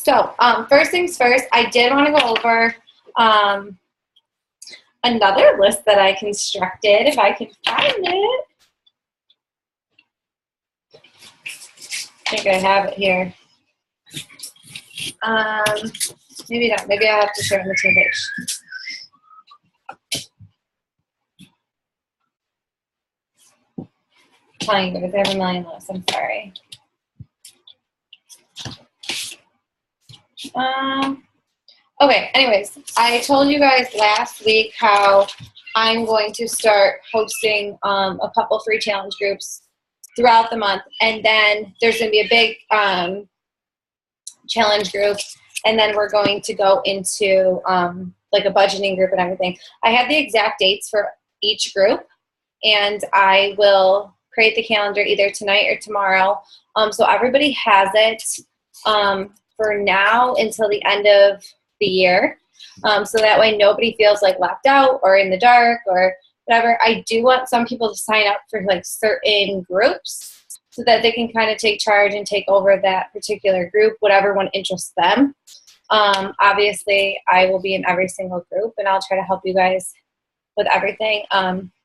So first things first, I did want to go over another list that I constructed, if I can find it. I think I have it here. Maybe not. Maybe I have to share it on the team page. Telling you guys, I have a million lists. I'm sorry. Okay, anyways, I told you guys last week how I'm going to start hosting a couple free challenge groups throughout the month, and then there's going to be a big challenge group, and then we're going to go into like a budgeting group and everything. I have the exact dates for each group, and I will create the calendar either tonight or tomorrow, so everybody has it for now until the end of the year, so that way nobody feels like left out or in the dark or whatever. I do want some people to sign up for like certain groups so that they can kind of take charge and take over that particular group, whatever one interests them. Obviously, I will be in every single group, and I'll try to help you guys with everything.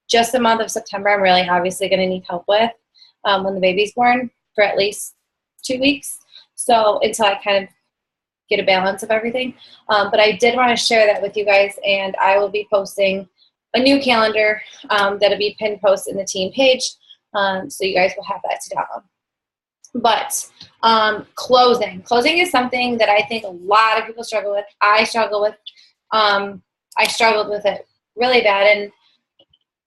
Just the month of September, I'm really obviously going to need help with when the baby's born for at least 2 weeks. So until I kind of get a balance of everything. But I did want to share that with you guys, and I will be posting a new calendar that'll be pinned post in the team page, so you guys will have that to download. But closing is something that I think a lot of people struggle with. I struggle with. I struggled with it really bad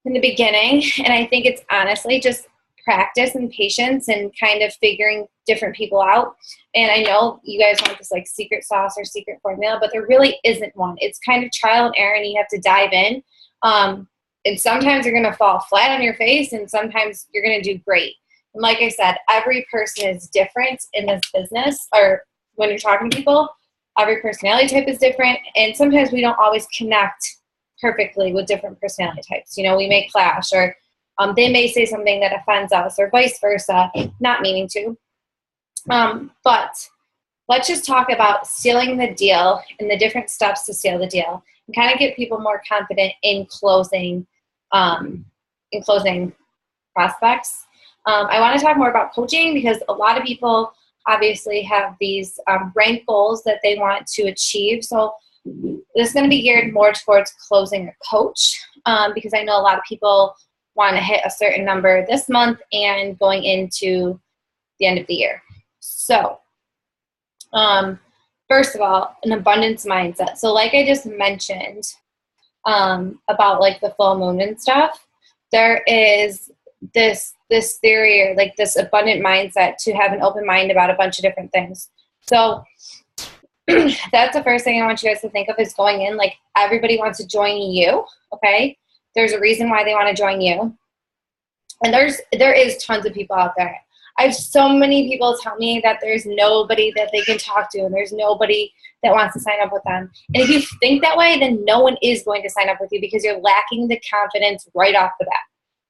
in the beginning, and I think it's honestly just practice and patience and kind of figuring different people out. And I know you guys want this like secret sauce or secret formula, but there really isn't one. It's kind of trial and error, and you have to dive in. And sometimes you're going to fall flat on your face, and sometimes you're going to do great. And like I said, every person is different in this business, or when you're talking to people, every personality type is different. And sometimes we don't always connect perfectly with different personality types. You know, we may clash, or they may say something that offends us, or vice versa, not meaning to. But let's just talk about sealing the deal and the different steps to seal the deal, and kind of get people more confident in closing prospects. I want to talk more about coaching, because a lot of people obviously have these rank goals that they want to achieve. So this is going to be geared more towards closing a coach, because I know a lot of people want to hit a certain number this month and going into the end of the year. So first of all, an abundance mindset. So like I just mentioned about like the full moon and stuff, there is this theory, or like this abundant mindset, to have an open mind about a bunch of different things. So that's the first thing I want you guys to think of, is going in like everybody wants to join you. Okay, there's a reason why they want to join you, and there is tons of people out there. I have so many people tell me that there's nobody that they can talk to, and there's nobody that wants to sign up with them. And if you think that way, then no one is going to sign up with you, because you're lacking the confidence right off the bat.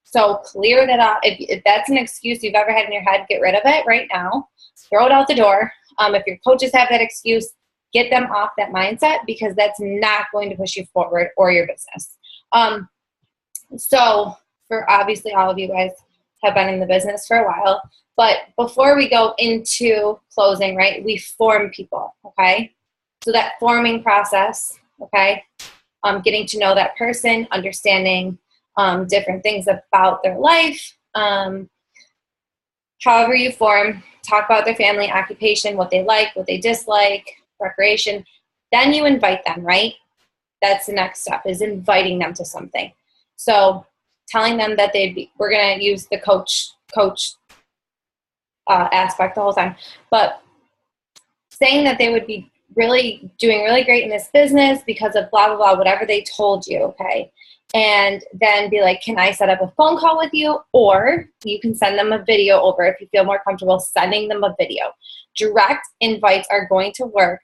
So clear that out. If that's an excuse you've ever had in your head, get rid of it right now. Throw it out the door. If your coaches have that excuse, get them off that mindset, because that's not going to push you forward or your business. So for obviously all of you guys have been in the business for a while, but before we go into closing, right, we form people, okay? So that forming process, okay, getting to know that person, understanding different things about their life, however you form, talk about their family, occupation, what they like, what they dislike, recreation, then you invite them, right? That's the next step, is inviting them to something. So telling them that we're going to use the coach aspect the whole time, but saying that they would be doing really great in this business because of blah, blah, blah, whatever they told you, okay? And then be like, can I set up a phone call with you? Or you can send them a video over if you feel more comfortable sending them a video. Direct invites are going to work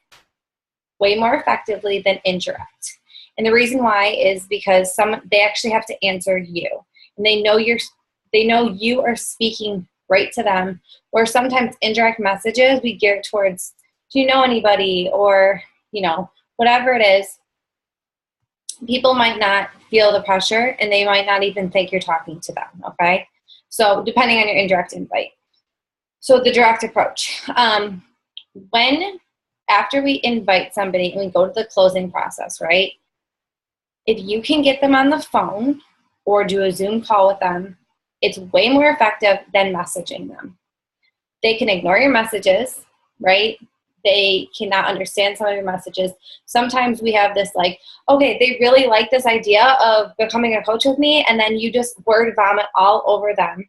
way more effectively than indirect. And the reason why is because they actually have to answer you. And they know you are speaking right to them. Or sometimes indirect messages, we gear towards do you know anybody, or, whatever it is, people might not feel the pressure and they might not even think you're talking to them, okay? So depending on your indirect invite. So the direct approach. After we invite somebody and we go to the closing process, right? If you can get them on the phone or do a Zoom call with them, it's way more effective than messaging them. They can ignore your messages, right? They cannot understand some of your messages. Sometimes we have this like, okay, they really like this idea of becoming a coach with me, and then you just word vomit all over them.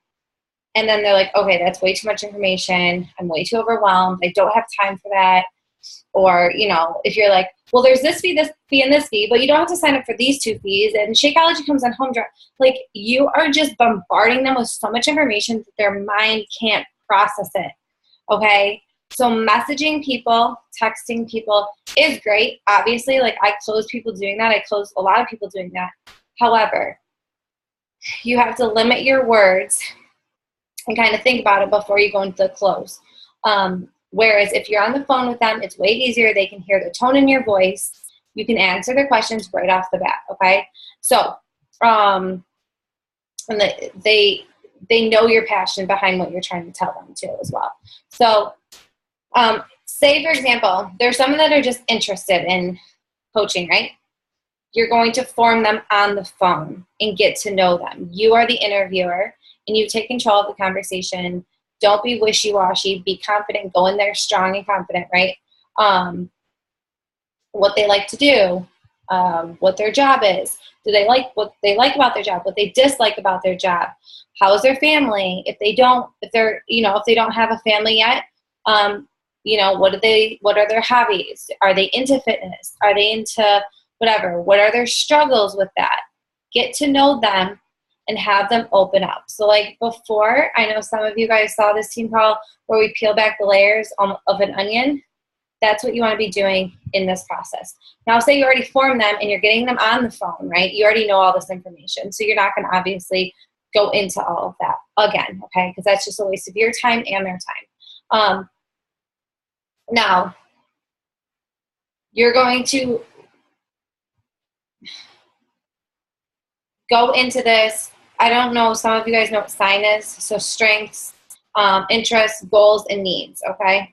And then they're like, okay, that's way too much information. I'm way too overwhelmed. I don't have time for that. Or, if you're like, well, there's this fee, and this fee, but you don't have to sign up for these 2 fees, and Shakeology comes on home drive. Like, you are just bombarding them with so much information that their mind can't process it, okay? So messaging people, texting people is great. Obviously, like, I close people doing that. I close a lot of people doing that. However, you have to limit your words and kind of think about it before you go into the close. Whereas if you're on the phone with them, it's way easier. They can hear the tone in your voice. You can answer their questions right off the bat, okay? So, and they know your passion behind what you're trying to tell them too as well. So, say for example, there's some that are just interested in coaching, right? You're going to form them on the phone and get to know them. You are the interviewer, and you take control of the conversation. Don't be wishy-washy. Be confident. Go in there strong and confident, right? What they like to do, what their job is. Do they like what they like about their job? What they dislike about their job? How is their family? If they don't have a family yet, what are their hobbies? Are they into fitness? Are they into whatever? What are their struggles with that? Get to know them and have them open up. So like before, I know some of you guys saw this team call where we peel back the layers of an onion. That's what you want to be doing in this process. Now, say you already formed them and you're getting them on the phone, right? You already know all this information. So you're not going to obviously go into all of that again, okay? Because that's just a waste of your time and their time. Now, you're going to go into this. I don't know, some of you guys know what SIGN is. So strengths, interests, goals, and needs, okay?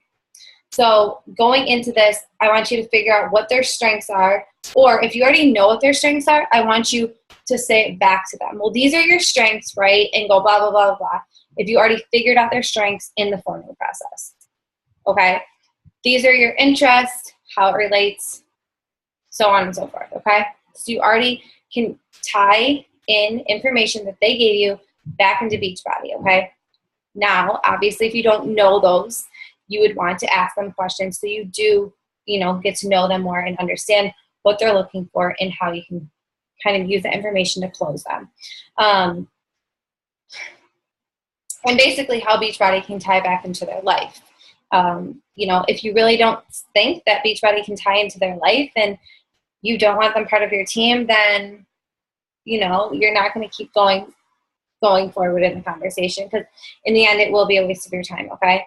So going into this, I want you to figure out what their strengths are, or if you already know what their strengths are, I want you to say it back to them. Well, these are your strengths, right? And go blah, blah, blah, blah. If you already figured out their strengths in the forming process, okay? These are your interests, how it relates, so on and so forth, okay? So you already can tie in information that they gave you back into Beachbody, okay? Now, obviously, if you don't know those, you would want to ask them questions so you do, get to know them more and understand what they're looking for and how you can kind of use the information to close them. And basically how Beachbody can tie back into their life. If you really don't think that Beachbody can tie into their life and you don't want them part of your team, then, you're not going to keep going forward in the conversation, because in the end, it will be a waste of your time, okay?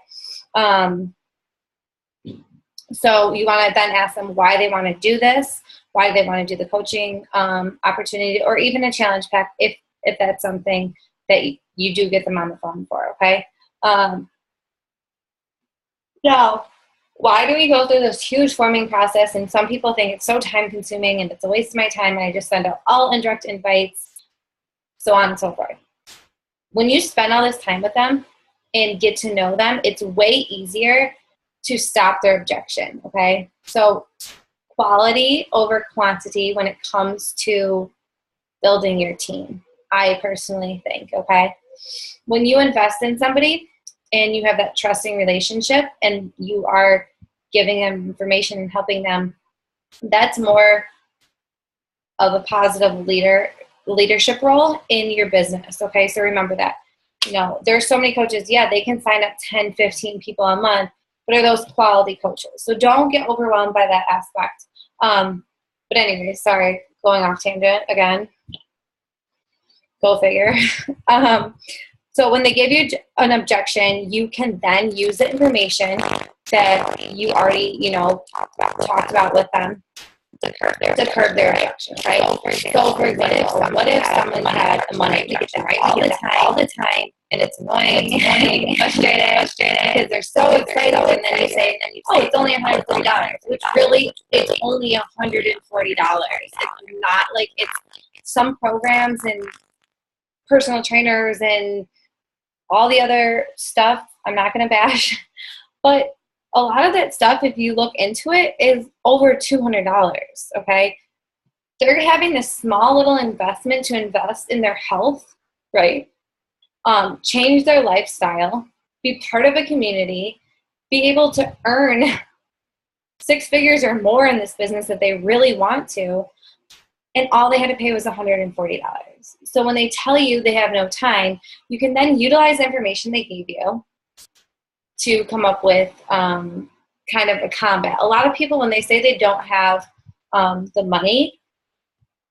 So you want to then ask them why they want to do this, why they want to do the coaching opportunity, or even a challenge pack if that's something that you do get them on the phone for, okay? Now, why do we go through this huge forming process? And some people think it's so time consuming and it's a waste of my time and I just send out all indirect invites, so on and so forth. When you spend all this time with them and get to know them, it's way easier to stop their objection, okay? So quality over quantity when it comes to building your team, I personally think, okay? When you invest in somebody and you have that trusting relationship and you are giving them information and helping them, that's more of a positive leadership role in your business, okay? So remember that. There's so many coaches, yeah, they can sign up 10, 15 people a month, but are those quality coaches? So don't get overwhelmed by that aspect. But anyway, sorry, going off tangent again. Go figure. So when they give you an objection, you can then use the information that you already, talked about with them to curb their objection, right? So, for example, what if someone had a money objection, right? All the time, and it's annoying, frustrated, because they're so excited, and then you say, oh, it's only $140, which really, it's only $140. It's not like it's some programs and personal trainers and all the other stuff, I'm not going to bash, but a lot of that stuff, if you look into it, is over $200, okay? They're having this small little investment to invest in their health, right? Change their lifestyle, be part of a community, be able to earn 6 figures or more in this business that they really want to, and all they had to pay was $140. So when they tell you they have no time, you can then utilize the information they gave you to come up with kind of a combat. A lot of people, when they say they don't have the money,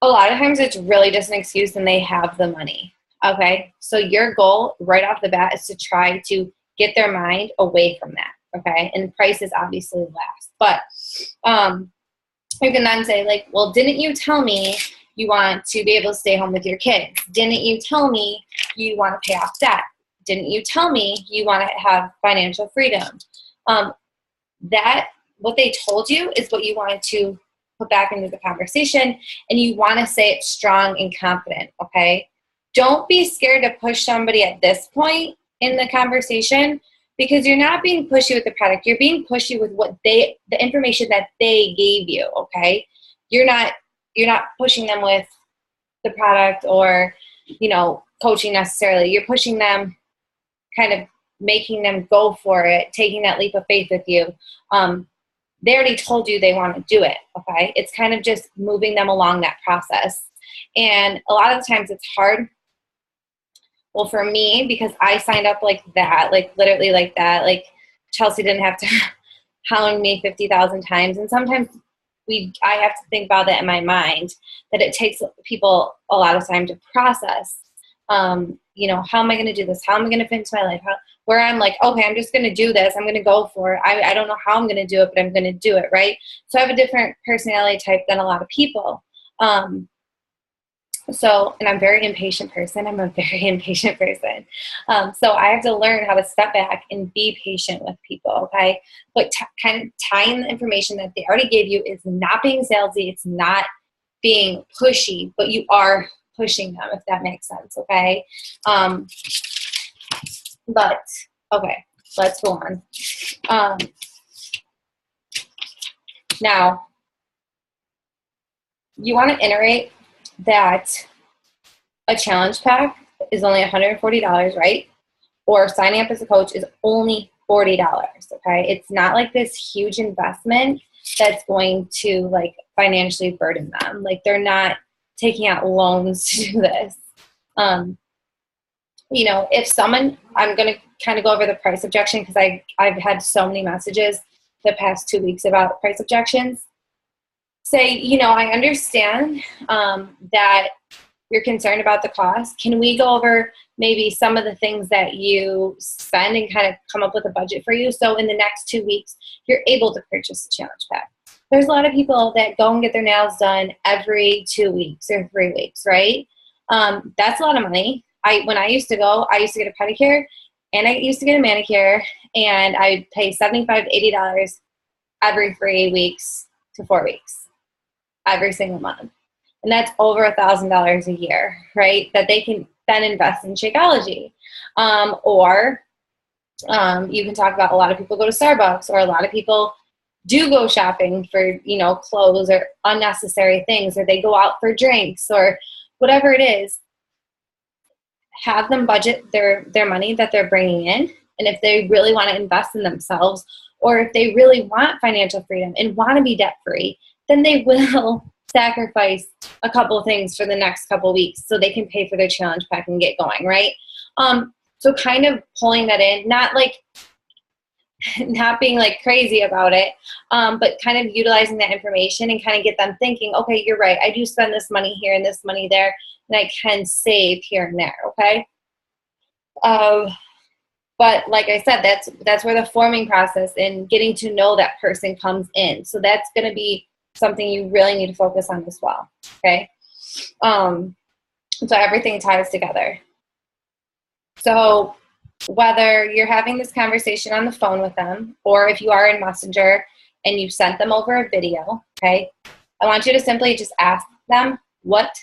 a lot of times it's really just an excuse and they have the money, okay? So your goal right off the bat is to try to get their mind away from that, okay? And price is obviously last. But you can then say, like, well, didn't you tell me you want to be able to stay home with your kids? Didn't you tell me you want to pay off debt? Didn't you tell me you want to have financial freedom? That, what they told you is what you wanted to put back into the conversation, and you want to say it strong and confident, okay? Don't be scared to push somebody at this point in the conversation, because you're not being pushy with the product. You're being pushy with the information that they gave you, okay? You're not pushing them with the product or, coaching necessarily. You're pushing them, kind of making them go for it, taking that leap of faith with you. They already told you they want to do it, okay? It's kind of just moving them along that process. And a lot of the times it's hard. Well, for me, because I signed up like that, like literally like that, like Chelsea didn't have to hound me 50,000 times. And sometimes I have to think about that in my mind, that it takes people a lot of time to process. How am I going to do this? How am I going to fit into my life? Where I'm like, okay, I'm just going to do this. I'm going to go for it. I don't know how I'm going to do it, but I'm going to do it, right? So I have a different personality type than a lot of people. And I'm a very impatient person. So I have to learn how to step back and be patient with people, okay? But kind of tying the information that they already gave you is not being salesy. It's not being pushy, but you are pushing them, if that makes sense, okay? But, okay, let's go on. Now, you want to iterate that a challenge pack is only $140, right? Or signing up as a coach is only $40, okay? It's not like this huge investment that's going to, like, financially burden them. Like, they're not taking out loans to do this. If someone, I'm going to kind of go over the price objection, because I've had so many messages the past 2 weeks about price objections. Say, I understand that you're concerned about the cost. Can we go over maybe some of the things that you spend and kind of come up with a budget for you, so in the next 2 weeks you're able to purchase a challenge pack? There's a lot of people that go and get their nails done every 2 weeks or 3 weeks, right? That's a lot of money. When I used to go, I used to get a pedicure and I used to get a manicure, and I'd pay $75 to $80 every 3 weeks to 4 weeks, every single month. And that's over $1,000 a year, right? That they can then invest in Shakeology. Or you can talk about, a lot of people go to Starbucks, or a lot of people do go shopping for, clothes or unnecessary things, or they go out for drinks or whatever it is. Have them budget their money that they're bringing in. And if they really want to invest in themselves, or if they really want financial freedom and want to be debt-free, then they will sacrifice a couple of things for the next couple of weeks so they can pay for their challenge pack and get going, right? So kind of pulling that in, not being like crazy about it, but kind of utilizing that information and kind of get them thinking, okay, you're right, I do spend this money here and this money there, and I can save here and there, okay? But like I said, that's where the forming process and getting to know that person comes in. So that's going to be something you really need to focus on as well. Okay. So everything ties together. So whether you're having this conversation on the phone with them, or if you are in Messenger and you sent them over a video, okay, I want you to simply just ask them what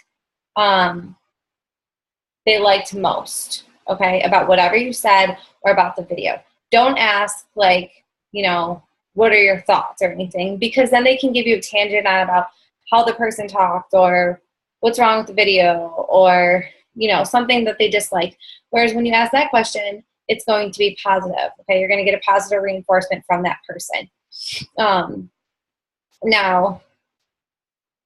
they liked most, okay, about whatever you said or about the video. Don't ask, like, you know, what are your thoughts or anything, because then they can give you a tangent on about how the person talked or what's wrong with the video or, you know, something that they disliked. Whereas when you ask that question, it's going to be positive, okay? You're going to get a positive reinforcement from that person. Now,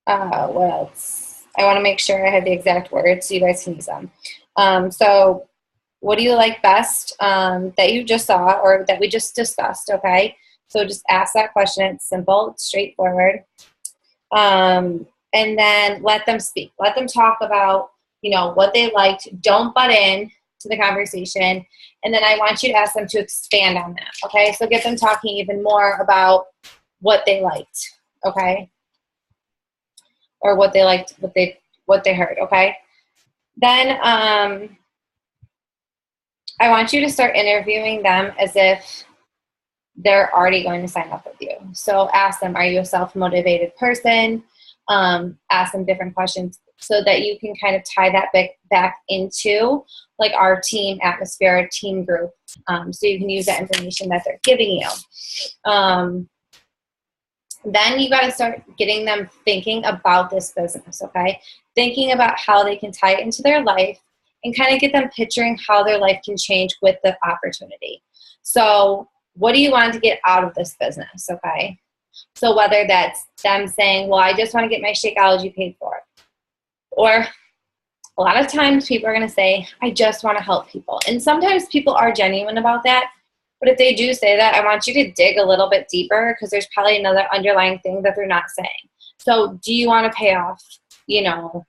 what else? I want to make sure I have the exact words so you guys can use them. So what do you like best that you just saw or that we just discussed, okay? So just ask that question. It's simple. It's straightforward. And then let them speak. Let them talk about, you know, what they liked. Don't butt in to the conversation. And then I want you to ask them to expand on that, okay? So get them talking even more about what they liked, okay? Or what they liked, what they heard, okay? Then I want you to start interviewing them as if they're already going to sign up with you. So ask them, are you a self-motivated person? Ask them different questions so that you can kind of tie that back into like our team atmosphere, our team group. So you can use that information that they're giving you. Then you got to start getting them thinking about this business, okay? Thinking about how they can tie it into their life and kind of get them picturing how their life can change with the opportunity. So what do you want to get out of this business, okay? So whether that's them saying, well, I just want to get my Shakeology paid for. Or a lot of times people are going to say, I just want to help people. And sometimes people are genuine about that. But if they do say that, I want you to dig a little bit deeper because there's probably another underlying thing that they're not saying. So do you want to pay off, you know,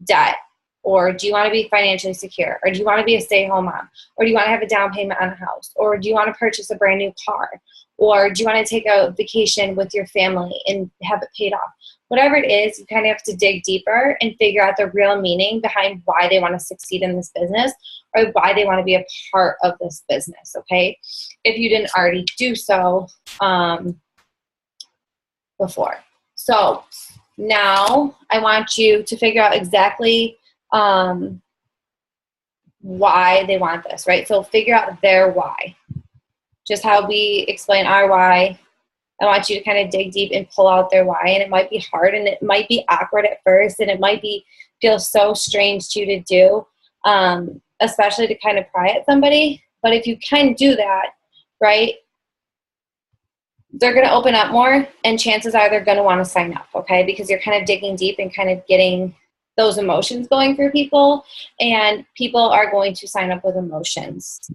debt? Or do you want to be financially secure? Or do you want to be a stay-at-home mom? Or do you want to have a down payment on a house? Or do you want to purchase a brand new car? Or do you want to take a vacation with your family and have it paid off? Whatever it is, you kind of have to dig deeper and figure out the real meaning behind why they want to succeed in this business or why they want to be a part of this business, okay? If you didn't already do so before. So now I want you to figure out exactly why they want this, right? So figure out their why. Just how we explain our why. I want you to kind of dig deep and pull out their why. And it might be hard and it might be awkward at first and it might feel so strange to you to do, especially to kind of pry at somebody. But if you can do that, right, they're going to open up more and chances are they're going to want to sign up, okay? Because you're kind of digging deep and kind of getting those emotions going for people, and people are going to sign up with emotions.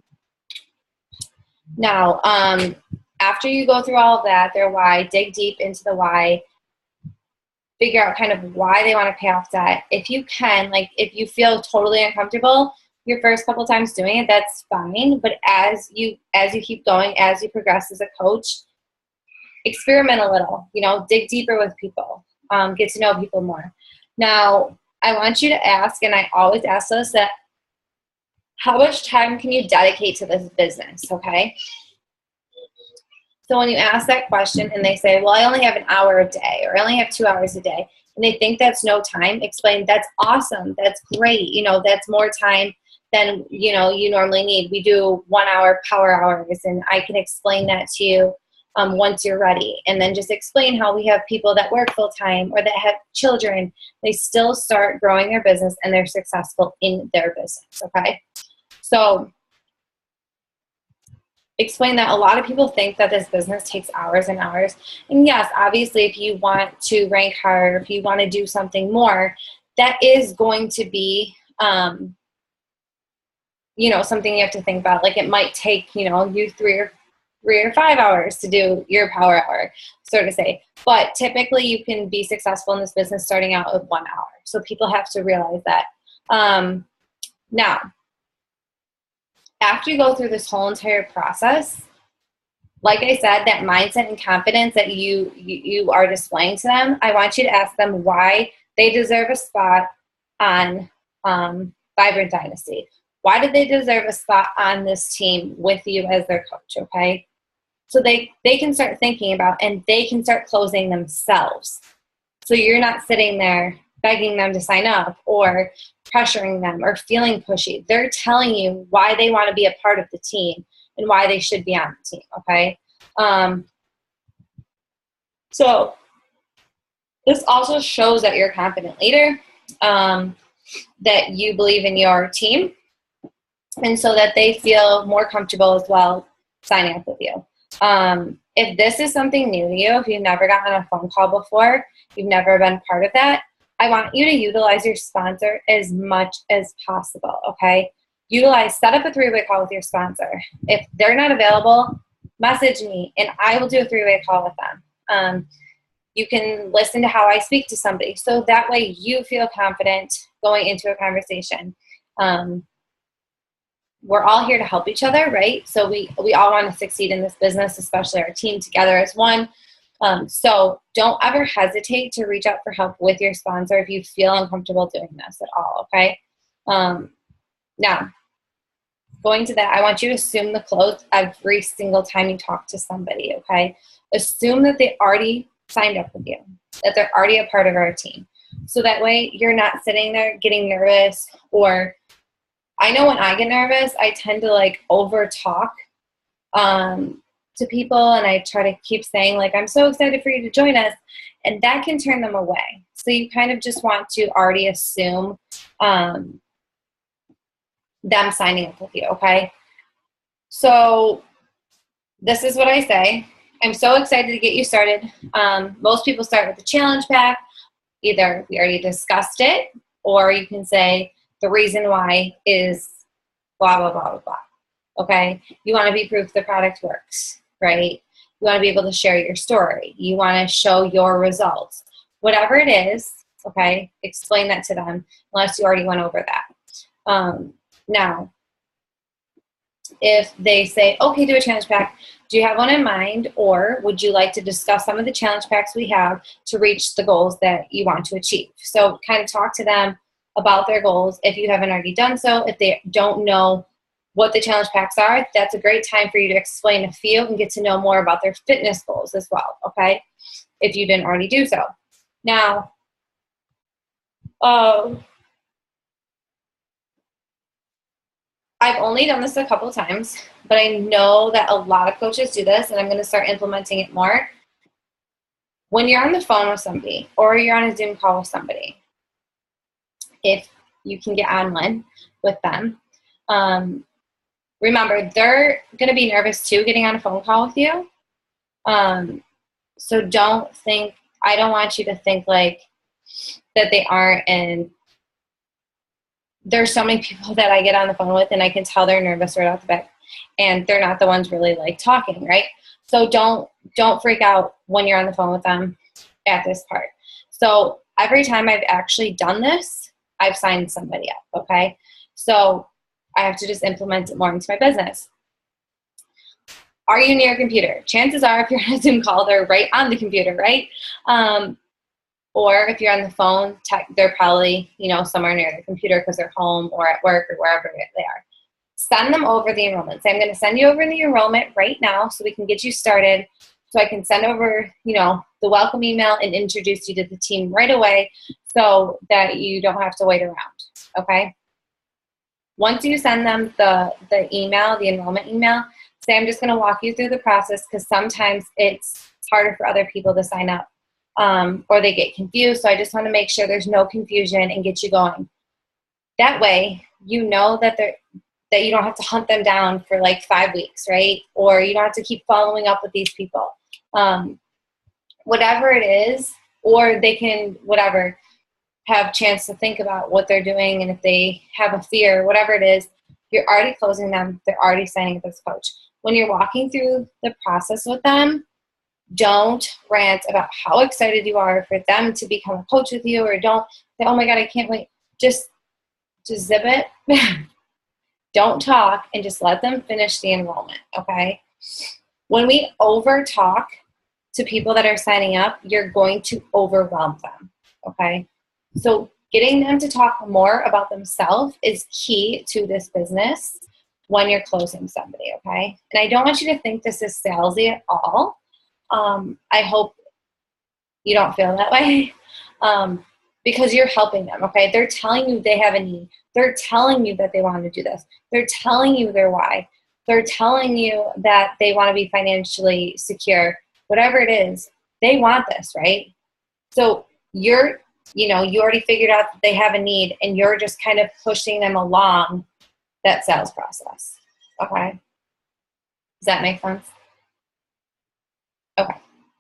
Now, after you go through all of that, their why, dig deep into the why, figure out kind of why they want to pay off debt. If you can, like if you feel totally uncomfortable your first couple times doing it, that's fine. But as you keep going, as you progress as a coach, experiment a little, you know, dig deeper with people, get to know people more. Now, I want you to ask, and I always ask this, that how much time can you dedicate to this business, okay? So when you ask that question and they say, well, I only have an hour a day or I only have 2 hours a day, and they think that's no time, explain that's awesome, that's great, you know, that's more time than, you know, you normally need. We do 1 hour power hours, and I can explain that to you once you're ready. And then just explain how we have people that work full-time or that have children. They still start growing their business and they're successful in their business, okay? So explain that a lot of people think that this business takes hours and hours. And yes, obviously, if you want to rank higher, if you want to do something more, that is going to be, you know, something you have to think about. Like it might take, you know, you 3 or 5 hours to do your power hour, so to say. But typically you can be successful in this business starting out with 1 hour. So people have to realize that. Now, after you go through this whole entire process, like I said, that mindset and confidence that you are displaying to them, I want you to ask them why they deserve a spot on Vibrant Dynasty. Why do they deserve a spot on this team with you as their coach, okay? So they can start thinking about, and they can start closing themselves. So you're not sitting there begging them to sign up or pressuring them or feeling pushy. They're telling you why they want to be a part of the team and why they should be on the team, okay? So this also shows that you're a confident leader, that you believe in your team, and so that they feel more comfortable as well signing up with you. If this is something new to you, if you've never gotten a phone call before, you've never been part of that, I want you to utilize your sponsor as much as possible, okay? Set up a 3-way call with your sponsor. If they're not available, message me, and I will do a 3-way call with them. You can listen to how I speak to somebody, so that way you feel confident going into a conversation. We're all here to help each other, right? So we all want to succeed in this business, especially our team together as one. So don't ever hesitate to reach out for help with your sponsor if you feel uncomfortable doing this at all, okay? Now, going to that, I want you to assume the close every single time you talk to somebody, okay? Assume that they already signed up with you, that they're already a part of our team. So that way you're not sitting there getting nervous, or I know when I get nervous, I tend to like over talk to people, and I try to keep saying like, I'm so excited for you to join us, and that can turn them away. So you kind of just want to already assume them signing up with you, okay? So this is what I say. I'm so excited to get you started. Most people start with the challenge pack. Either we already discussed it, or you can say the reason why is blah, blah, blah, blah, blah. Okay? You want to be proof the product works, right? You want to be able to share your story. You want to show your results. Whatever it is, okay, explain that to them, unless you already went over that. Now, if they say, okay, do a challenge pack, do you have one in mind, or would you like to discuss some of the challenge packs we have to reach the goals that you want to achieve? So kind of talk to them about their goals if you haven't already done so. If they don't know what the challenge packs are, that's a great time for you to explain a few and get to know more about their fitness goals as well, okay, if you didn't already do so. Now, I've only done this a couple times, but I know that a lot of coaches do this, and I'm going to start implementing it more. When you're on the phone with somebody or you're on a Zoom call with somebody, if you can get on one with them, remember, they're going to be nervous too getting on a phone call with you. So I don't want you to think like that they aren't, and there's so many people that I get on the phone with and I can tell they're nervous right off the bat, and they're not the ones really like talking, right? So don't freak out when you're on the phone with them at this part. So every time I've actually done this, I've signed somebody up, okay? So I have to just implement it more into my business. Are you near a computer? Chances are if you're on a Zoom call, they're right on the computer, right? Or if you're on the phone, they're probably, somewhere near the computer because they're home or at work or wherever they are. Send them over the enrollment. Say, I'm going to send you over the enrollment right now so we can get you started, so I can send over, the welcome email and introduce you to the team right away so that you don't have to wait around, okay? Once you send them the email, the enrollment email, say, I'm just going to walk you through the process, because sometimes it's harder for other people to sign up. Or they get confused. So I just want to make sure there's no confusion and get you going. That way, you know that you don't have to hunt them down for like 5 weeks, right? Or you don't have to keep following up with these people. Whatever it is, or they can, have a chance to think about what they're doing, and if they have a fear, whatever it is, you're already closing them. They're already signing up as a coach. When you're walking through the process with them, don't rant about how excited you are for them to become a coach with you, or don't say, oh my God, I can't wait. Just zip it Don't talk and just let them finish the enrollment, okay? When we over talk to people that are signing up, you're going to overwhelm them, okay? So getting them to talk more about themselves is key to this business when you're closing somebody, okay? And I don't want you to think this is salesy at all. I hope you don't feel that way because you're helping them, okay? They're telling you they have a need. They're telling you that they want to do this. They're telling you their why. They're telling you that they want to be financially secure. Whatever it is, they want this, right? So you already figured out that they have a need, and you're just kind of pushing them along that sales process, okay? Does that make sense? Okay.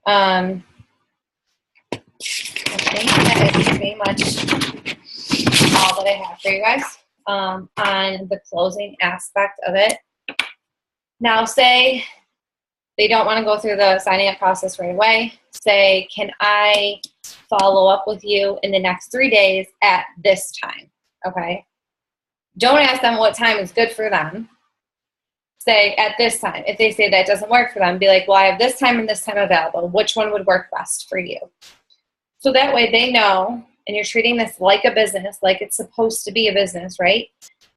I think that is pretty much all that I have for you guys on the closing aspect of it. Now, say they don't want to go through the signing up process right away. Say, can I follow up with you in the next 3 days at this time? Okay. Don't ask them what time is good for them. Say at this time. If they say that doesn't work for them, be like, well, I have this time and this time available. Which one would work best for you? So that way they know, and you're treating this like a business, like it's supposed to be a business, right?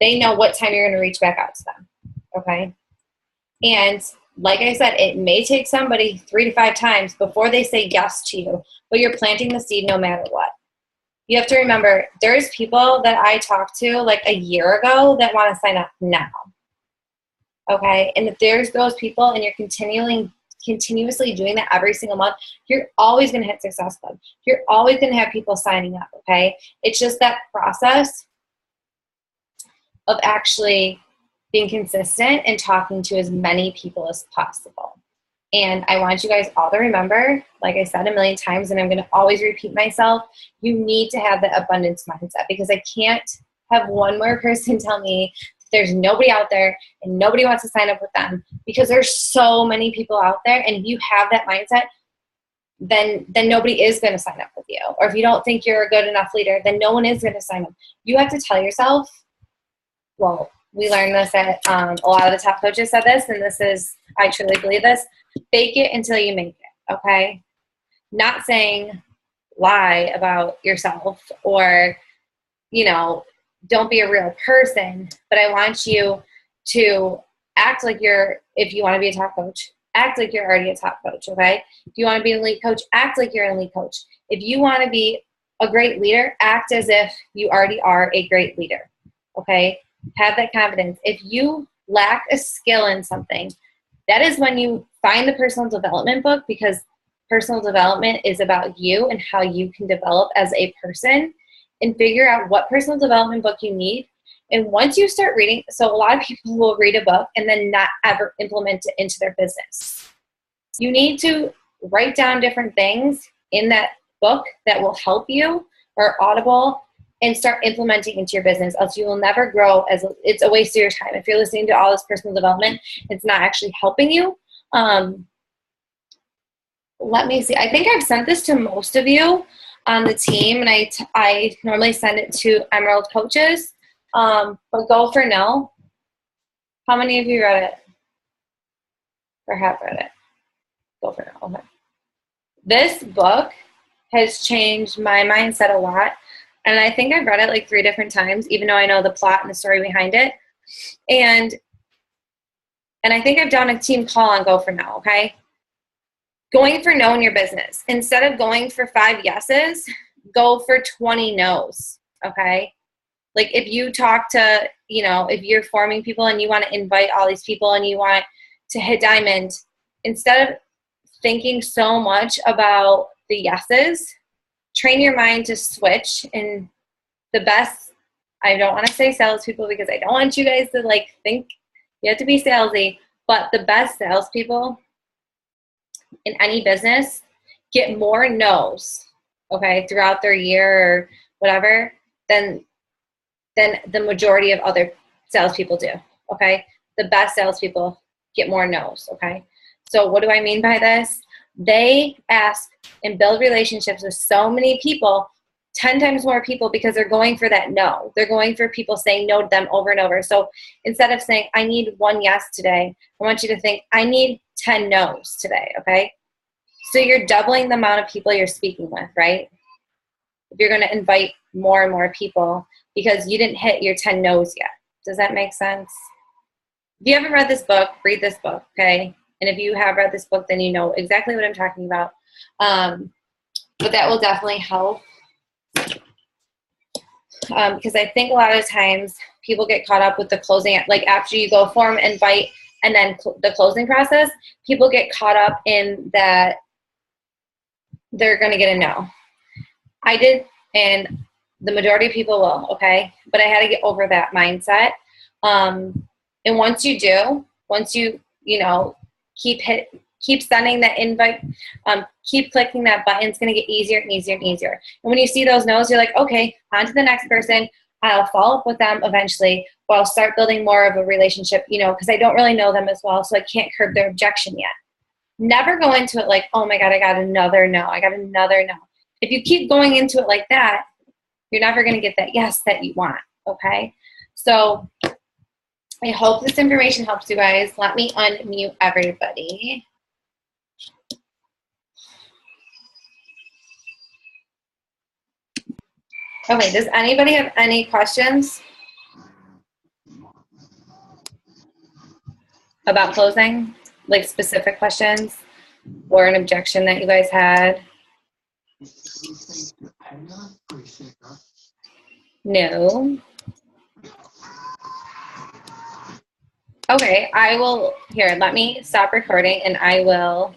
They know what time you're going to reach back out to them, okay? And like I said, it may take somebody 3 to 5 times before they say yes to you, but you're planting the seed no matter what. You have to remember, there's people that I talked to like a year ago that want to sign up now, okay? And if there's those people and you're continuously doing that every single month, you're always going to hit Success Club. You're always going to have people signing up, okay? It's just that process of actually being consistent and talking to as many people as possible. And I want you guys all to remember, like I said a million times, and I'm going to always repeat myself, you need to have the abundance mindset, because I can't have one more person tell me there's nobody out there and nobody wants to sign up with them, because there's so many people out there. And if you have that mindset, then nobody is going to sign up with you. Or if you don't think you're a good enough leader, then no one is going to sign up. You have to tell yourself, well, we learned this at a lot of the top coaches said this, and this is, I truly believe this, fake it until you make it, okay? Not saying lie about yourself or, don't be a real person, but I want you to act like if you want to be a top coach, act like you're already a top coach, okay? If you want to be an elite coach, act like you're an elite coach. If you want to be a great leader, act as if you already are a great leader, okay? Have that confidence. If you lack a skill in something, that is when you find the personal development book, because personal development is about you and how you can develop as a person, and figure out what personal development book you need. And once you start reading, so a lot of people will read a book and then not ever implement it into their business. You need to write down different things in that book that will help you, or Audible, and start implementing into your business, else you will never grow. It's a waste of your time. If you're listening to all this personal development, it's not actually helping you. Let me see. I think I've sent this to most of you on the team, and I normally send it to Emerald coaches. But Go for No. How many of you read it? Or have read it? Go for No. Okay. This book has changed my mindset a lot. And I think I've read it like 3 different times, even though I know the plot and the story behind it. And I think I've done a team call on Go for No, okay? Going for no in your business. Instead of going for 5 yeses, go for 20 no's, okay? Like if you talk to, if you're forming people and you want to invite all these people and you want to hit diamond, instead of thinking so much about the yeses, train your mind to switch. And the best, I don't want to say salespeople because I don't want you guys to think you have to be salesy, but the best salespeople in any business get more no's, okay, throughout their year or whatever than the majority of other salespeople do, okay? The best salespeople get more no's, okay? So what do I mean by this? They ask and build relationships with so many people 10 times more people because they're going for that no. They're going for people saying no to them over and over. So instead of saying, I need 1 yes today, I want you to think, I need 10 no's today, okay? So you're doubling the amount of people you're speaking with, right? If you're going to invite more and more people because you didn't hit your 10 no's yet. Does that make sense? If you haven't read this book, read this book, okay? And if you have read this book, then you know exactly what I'm talking about. But that will definitely help. Because I think a lot of times people get caught up with the closing, like after you go form, invite, and then the closing process, people get caught up in that they're going to get a no. I did, and the majority of people will, okay? But I had to get over that mindset. And once you do, once you know, keep sending that invite, keep clicking that button, it's going to get easier and easier and easier. And when you see those no's, you're like, okay, on to the next person. I'll follow up with them eventually, or I'll start building more of a relationship, you know, because I don't really know them as well, so I can't curb their objection yet. Never go into it like, oh my God, I got another no. I got another no. If you keep going into it like that, you're never going to get that yes that you want, okay? So I hope this information helps you guys. Let me unmute everybody. Okay, does anybody have any questions about closing? Like specific questions or an objection that you guys had? No. Okay, I will, here, let me stop recording and I will